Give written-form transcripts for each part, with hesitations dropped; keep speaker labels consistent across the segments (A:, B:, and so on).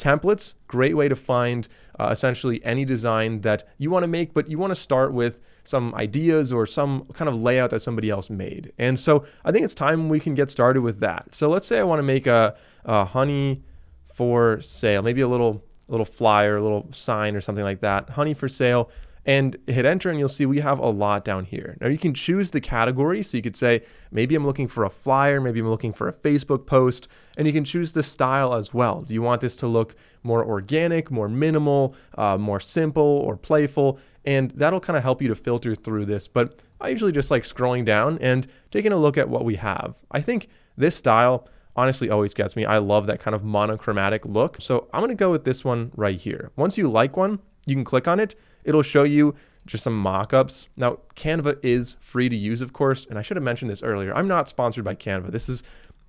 A: templates, great way to find essentially any design that you want to make, but you want to start with some ideas or some kind of layout that somebody else made. And so I think it's time we can get started with that. So let's say I want to make a honey for sale, maybe a little flyer, a little sign or something like that, honey for sale, and hit enter, and you'll see we have a lot down here. Now you can choose the category. So you could say, maybe I'm looking for a flyer, maybe I'm looking for a Facebook post, and you can choose the style as well. Do you want this to look more organic, more minimal, more simple or playful? And that'll kind of help you to filter through this. But I usually just like scrolling down and taking a look at what we have. I think this style honestly always gets me. I love that kind of monochromatic look. So I'm going to go with this one right here. Once you like one, you can click on it. It'll show you just some mock-ups. Now, Canva is free to use, of course, and I should have mentioned this earlier. I'm not sponsored by Canva.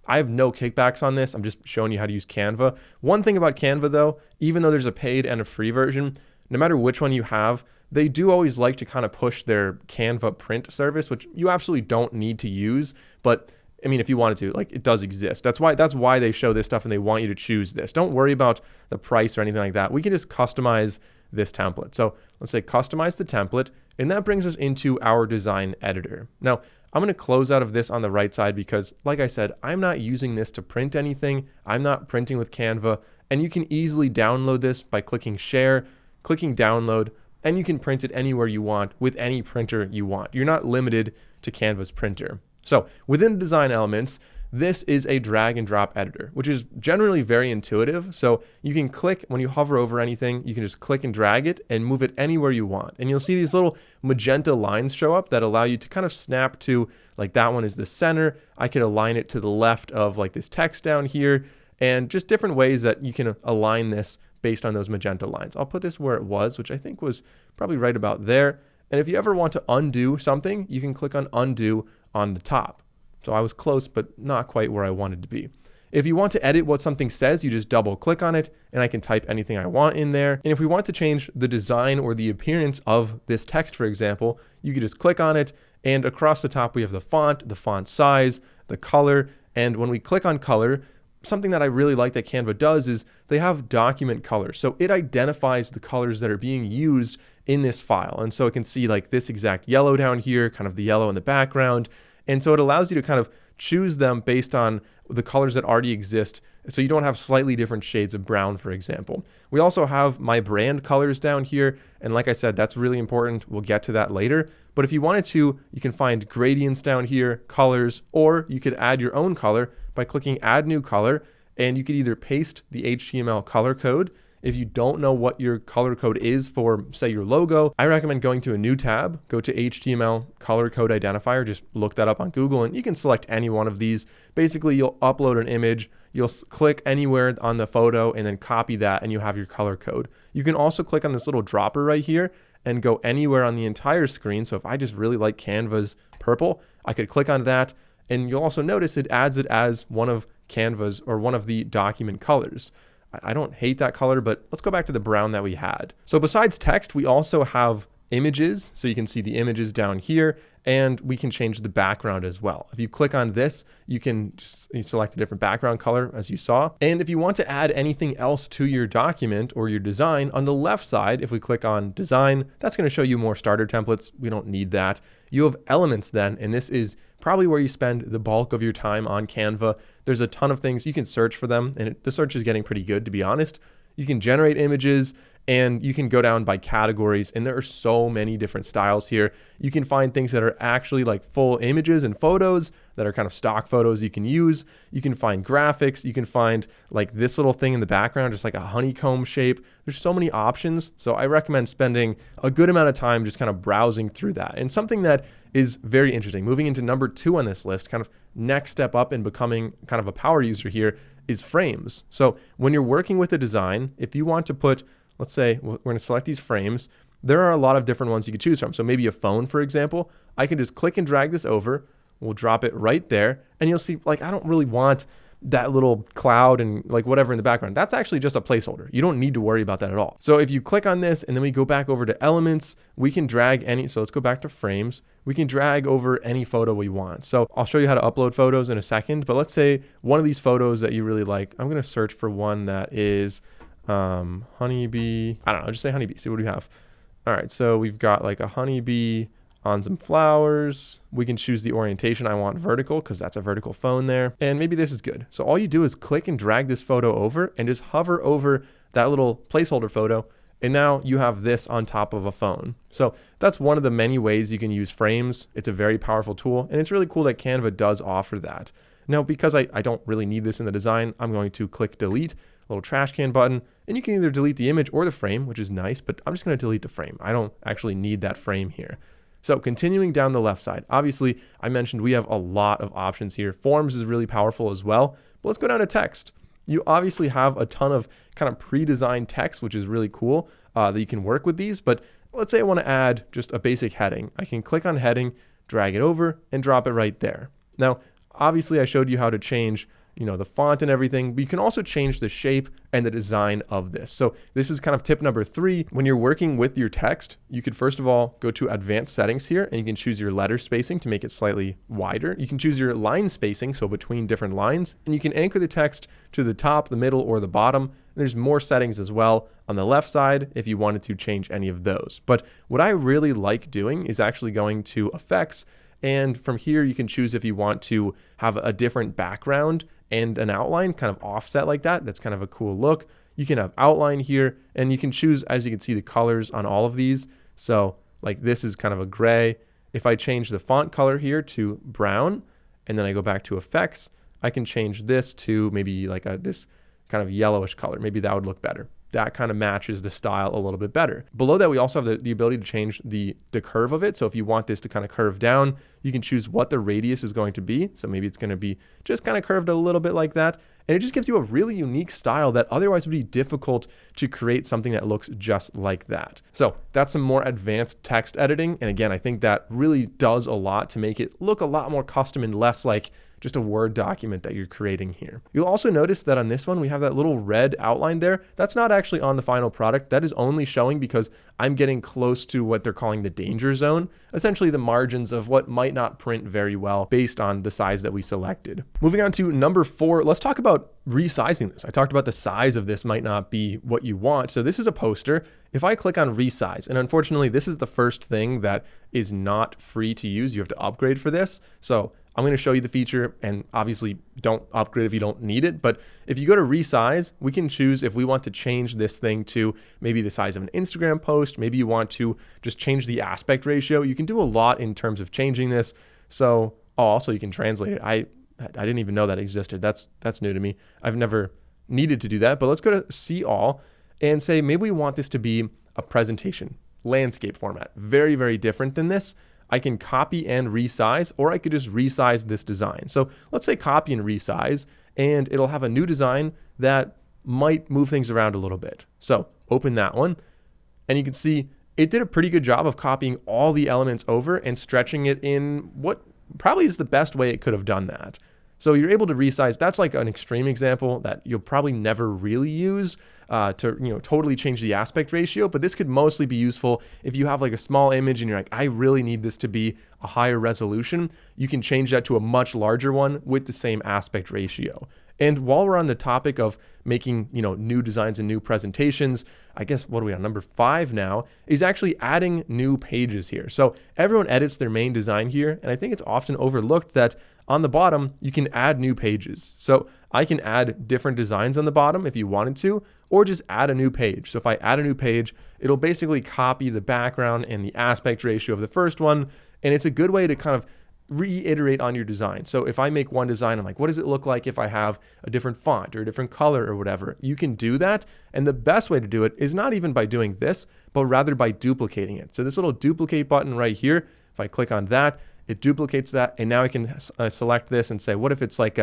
A: I have no kickbacks on this. I'm just showing you how to use Canva. One thing about Canva, though, even though there's a paid and a free version, no matter which one you have, they do always like to kind of push their Canva print service, which you absolutely don't need to use, but I mean, if you wanted to, like, it does exist. That's why they show this stuff and they want you to choose this. Don't worry about the price or anything like that. We can just customize this template. So let's say customize the template, and that brings us into our design editor. Now, I'm going to close out of this on the right side because, like I said, I'm not using this to print anything. I'm not printing with Canva, and you can easily download this by clicking share, clicking download, and you can print it anywhere you want with any printer you want. You're not limited to Canva's printer. So within design elements, this is a drag and drop editor, which is generally very intuitive. So you can click, when you hover over anything, you can just click and drag it and move it anywhere you want. And you'll see these little magenta lines show up that allow you to kind of snap to, like, that one is the center. I could align it to the left of like this text down here, and just different ways that you can align this based on those magenta lines. I'll put this where it was, which I think was probably right about there. And if you ever want to undo something, you can click on undo on the top. So I was close, but not quite where I wanted to be. If you want to edit what something says, you just double click on it and I can type anything I want in there. And if we want to change the design or the appearance of this text, for example, you can just click on it, and across the top we have the font size, the color. And when we click on color, something that I really like that Canva does is they have document colors. So it identifies the colors that are being used in this file. And so it can see like this exact yellow down here, kind of the yellow in the background. And so it allows you to kind of choose them based on the colors that already exist, so you don't have slightly different shades of brown, for example. We also have my brand colors down here, and like I said, that's really important. We'll get to that later. But if you wanted to, you can find gradients down here, colors, or you could add your own color by clicking add new color, and you could either paste the HTML color code. If you don't know what your color code is for, say, your logo, I recommend going to a new tab, go to HTML color code identifier, just look that up on Google, and you can select any one of these. Basically, you'll upload an image, you'll click anywhere on the photo and then copy that, and you have your color code. You can also click on this little dropper right here and go anywhere on the entire screen. So if I just really like Canva's purple, I could click on that, and you'll also notice it adds it as one of Canva's or one of the document colors. I don't hate that color, but let's go back to the brown that we had. So besides text, we also have images. So you can see the images down here, and we can change the background as well. If you click on this, you can just select a different background color, as you saw. And if you want to add anything else to your document or your design, on the left side, if we click on design, that's going to show you more starter templates. We don't need that. You have elements then, and this is probably where you spend the bulk of your time on Canva. There's a ton of things. You can search for them, and the search is getting pretty good, to be honest. You can generate images, and you can go down by categories, and there are so many different styles here. You can find things that are actually like full images and photos that are kind of stock photos you can use. You can find graphics. You can find like this little thing in the background, just like a honeycomb shape. There's so many options. So I recommend spending a good amount of time just kind of browsing through that. And something that is very interesting, moving into number 2 on this list, kind of next step up in becoming kind of a power user here, is frames. So when you're working with a design, if you want to put, let's say we're going to select these frames, there are a lot of different ones you could choose from. So maybe a phone, for example, I can just click and drag this over. We'll drop it right there, and you'll see, like, I don't really want that little cloud and like whatever in the background. That's actually just a placeholder. You don't need to worry about that at all. So if you click on this and then we go back over to elements, we can drag any, so let's go back to frames. We can drag over any photo we want. So I'll show you how to upload photos in a second, but let's say one of these photos that you really like, I'm going to search for one that is, Honeybee. I don't know, just say honeybee. See what we have. All right, so we've got like a honeybee on some flowers. We can choose the orientation. I want vertical because that's a vertical phone there. And maybe this is good. So all you do is click and drag this photo over and just hover over that little placeholder photo. And now you have this on top of a phone. So that's one of the many ways you can use frames. It's a very powerful tool. And it's really cool that Canva does offer that. Now, because I don't really need this in the design, I'm going to click delete, a little trash can button, and you can either delete the image or the frame, which is nice, but I'm just going to delete the frame. I don't actually need that frame here. So continuing down the left side, obviously I mentioned we have a lot of options here. Forms is really powerful as well, but let's go down to text. You obviously have a ton of kind of pre-designed text, which is really cool that you can work with these. But let's say I want to add just a basic heading. I can click on heading, drag it over, and drop it right there. Now, obviously I showed you how to change the font and everything, but you can also change the shape and the design of this. So this is kind of tip number 3. When you're working with your text, you could first of all go to advanced settings here, and you can choose your letter spacing to make it slightly wider. You can choose your line spacing, so between different lines, and you can anchor the text to the top, the middle, or the bottom. And there's more settings as well on the left side if you wanted to change any of those. But what I really like doing is actually going to effects, and from here you can choose if you want to have a different background and an outline kind of offset like that. That's kind of a cool look. You can have outline here, and you can choose, as you can see, the colors on all of these. So like this is kind of a gray. If I change the font color here to brown, and then I go back to effects, I can change this to maybe like this kind of yellowish color. Maybe that would look better. That kind of matches the style a little bit better. Below that, we also have the ability to change the curve of it. So if you want this to kind of curve down, you can choose what the radius is going to be. So maybe it's going to be just kind of curved a little bit like that. And it just gives you a really unique style that otherwise would be difficult to create something that looks just like that. So that's some more advanced text editing. And again, I think that really does a lot to make it look a lot more custom and less like just a Word document that you're creating here. You'll also notice that on this one, we have that little red outline there. That's not actually on the final product. That is only showing because I'm getting close to what they're calling the danger zone, essentially the margins of what might not print very well based on the size that we selected. Moving on to number 4, let's talk about resizing this. I talked about the size of this might not be what you want. So this is a poster. If I click on resize, and unfortunately, this is the first thing that is not free to use. You have to upgrade for this. So I'm going to show you the feature, and obviously don't upgrade if you don't need it. But if you go to resize, we can choose if we want to change this thing to maybe the size of an Instagram post. Maybe you want to just change the aspect ratio. You can do a lot in terms of changing this. So also you can translate it. I didn't even know that existed. That's new to me. I've never needed to do that. But let's go to see all and say maybe we want this to be a presentation, landscape format. Very, very different than this. I can copy and resize, or I could just resize this design. So let's say copy and resize, and it'll have a new design that might move things around a little bit. So open that one, and you can see it did a pretty good job of copying all the elements over and stretching it in what probably is the best way it could have done that. So you're able to resize. That's like an extreme example that you'll probably never really use to totally change the aspect ratio. But this could mostly be useful if you have like a small image and you're like, I really need this to be a higher resolution. You can change that to a much larger one with the same aspect ratio. And while we're on the topic of making new designs and new presentations, I guess what are we on? Number 5 now is actually adding new pages here. So everyone edits their main design here, and I think it's often overlooked that on the bottom you can add new pages. So I can add different designs on the bottom if you wanted to, or just add a new page. So if I add a new page, it'll basically copy the background and the aspect ratio of the first one, and it's a good way to kind of reiterate on your design. So if I make one design, I'm like, what does it look like if I have a different font or a different color or whatever? You can do that. And the best way to do it is not even by doing this, but rather by duplicating it. So this little duplicate button right here, if I click on that, it duplicates that. And now I can select this and say, what if it's like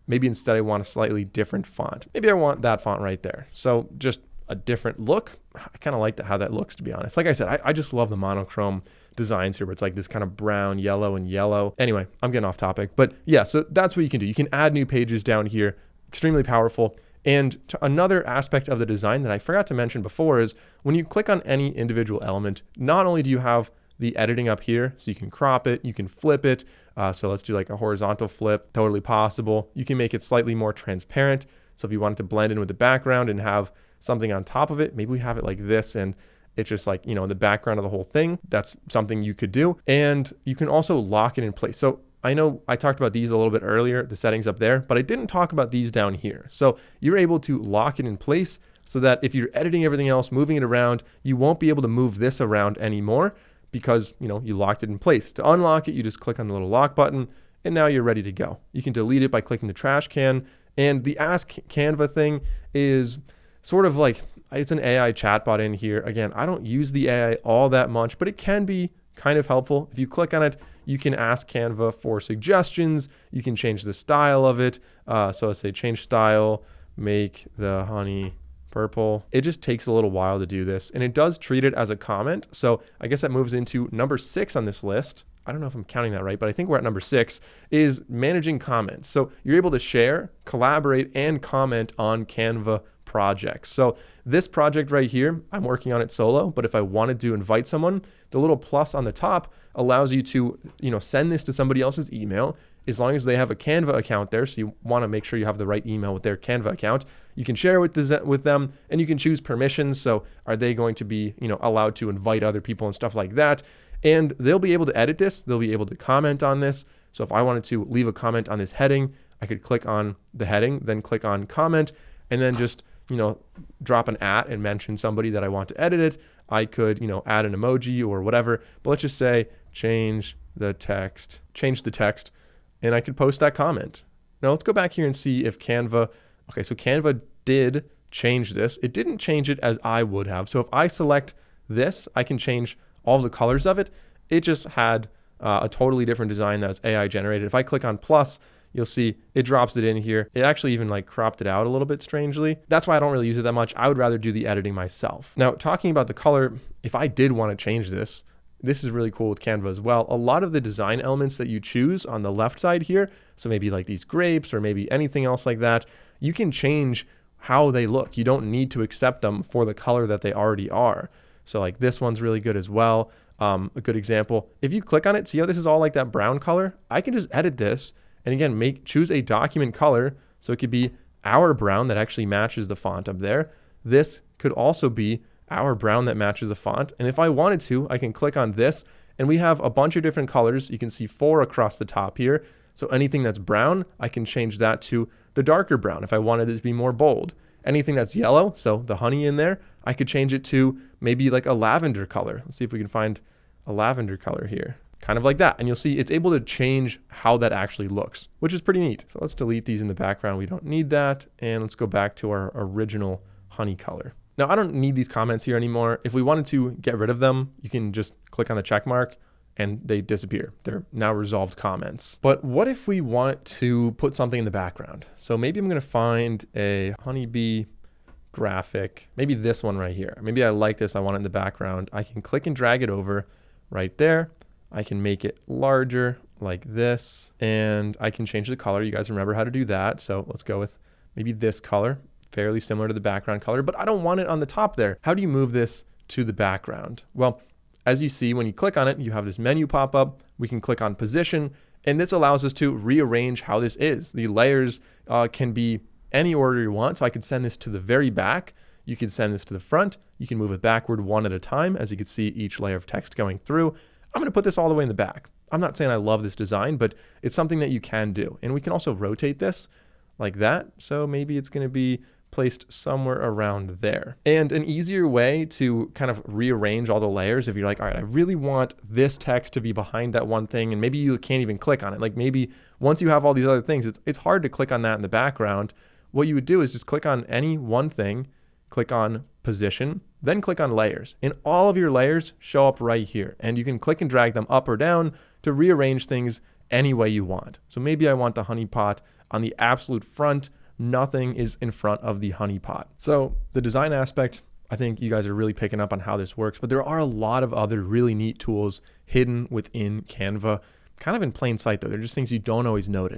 A: maybe instead I want a slightly different font. Maybe I want that font right there. So just a different look. I kind of like how that looks, to be honest. Like I said, I just love the monochrome designs here where it's like this kind of brown, yellow, and yellow. Anyway, I'm getting off topic, but yeah, so that's what you can do. You can add new pages down here, extremely powerful. And another aspect of the design that I forgot to mention before is when you click on any individual element, not only do you have the editing up here, so you can crop it, you can flip it. So let's do like a horizontal flip, totally possible. You can make it slightly more transparent. So if you wanted to blend in with the background and have something on top of it. Maybe we have it like this and it's just like, in the background of the whole thing. That's something you could do. And you can also lock it in place. So I know I talked about these a little bit earlier, the settings up there, but I didn't talk about these down here. So you're able to lock it in place so that if you're editing everything else, moving it around, you won't be able to move this around anymore because, you locked it in place. To unlock it, you just click on the little lock button and now you're ready to go. You can delete it by clicking the trash can. And the Ask Canva thing is sort of like, it's an AI chatbot in here. Again, I don't use the AI all that much, but it can be kind of helpful. If you click on it, you can ask Canva for suggestions. You can change the style of it. So let's say change style, make the honey purple. It just takes a little while to do this, and it does treat it as a comment. So I guess that moves into number 6 on this list. I don't know if I'm counting that right, but I think we're at number 6 is managing comments. So you're able to share, collaborate, and comment on Canva projects. So this project right here, I'm working on it solo, but if I wanted to invite someone, the little plus on the top allows you to, send this to somebody else's email as long as they have a Canva account there. So you want to make sure you have the right email with their Canva account. You can share with them and you can choose permissions. So are they going to be, allowed to invite other people and stuff like that? And they'll be able to edit this. They'll be able to comment on this. So if I wanted to leave a comment on this heading, I could click on the heading, then click on comment, and then just drop an @ and mention somebody that I want to edit it. I could, add an emoji or whatever, but let's just say change the text, and I could post that comment. Now let's go back here and see if Canva, okay, so Canva did change this. It didn't change it as I would have. So if I select this, I can change all the colors of it. It just had a totally different design that was AI generated. If I click on plus, you'll see it drops it in here. It actually even cropped it out a little bit strangely. That's why I don't really use it that much. I would rather do the editing myself. Now, talking about the color, if I did want to change this is really cool with Canva as well. A lot of the design elements that you choose on the left side here, so maybe like these grapes or maybe anything else like that, you can change how they look. You don't need to accept them for the color that they already are. So like this one's really good as well. A good example, if you click on it, see how this is all like that brown color? I can just edit this. And again, choose a document color. So it could be our brown that actually matches the font up there. This could also be our brown that matches the font. And if I wanted to, I can click on this and we have a bunch of different colors. You can see 4 across the top here. So anything that's brown, I can change that to the darker brown if I wanted it to be more bold. Anything that's yellow, so the honey in there, I could change it to maybe like a lavender color. Let's see if we can find a lavender color here. Kind of like that. And you'll see it's able to change how that actually looks, which is pretty neat. So let's delete these in the background. We don't need that. And let's go back to our original honey color. Now, I don't need these comments here anymore. If we wanted to get rid of them, you can just click on the check mark and they disappear. They're now resolved comments. But what if we want to put something in the background? So maybe I'm going to find a honeybee graphic, maybe this one right here. Maybe I like this. I want it in the background. I can click and drag it over right there. I can make it larger like this, and I can change the color. You guys remember how to do that. So let's go with maybe this color, fairly similar to the background color, but I don't want it on the top there. How do you move this to the background? Well, as you see, when you click on it, you have this menu pop up. We can click on position, and this allows us to rearrange how this is. The layers can be any order you want. So I could send this to the very back. You can send this to the front. You can move it backward one at a time. As you can see, each layer of text going through. I'm going to put this all the way in the back. I'm not saying I love this design, but it's something that you can do. And we can also rotate this like that. So maybe it's going to be placed somewhere around there. And an easier way to kind of rearrange all the layers, if you're like, all right, I really want this text to be behind that one thing, and maybe you can't even click on it. Like maybe once you have all these other things, it's hard to click on that in the background. What you would do is just click on any one thing, click on position, then click on layers, and all of your layers show up right here. And you can click and drag them up or down to rearrange things any way you want. So maybe I want the honey pot on the absolute front. Nothing is in front of the honey pot. So the design aspect, I think you guys are really picking up on how this works, but there are a lot of other really neat tools hidden within Canva, kind of in plain sight though. They're just things you don't always notice.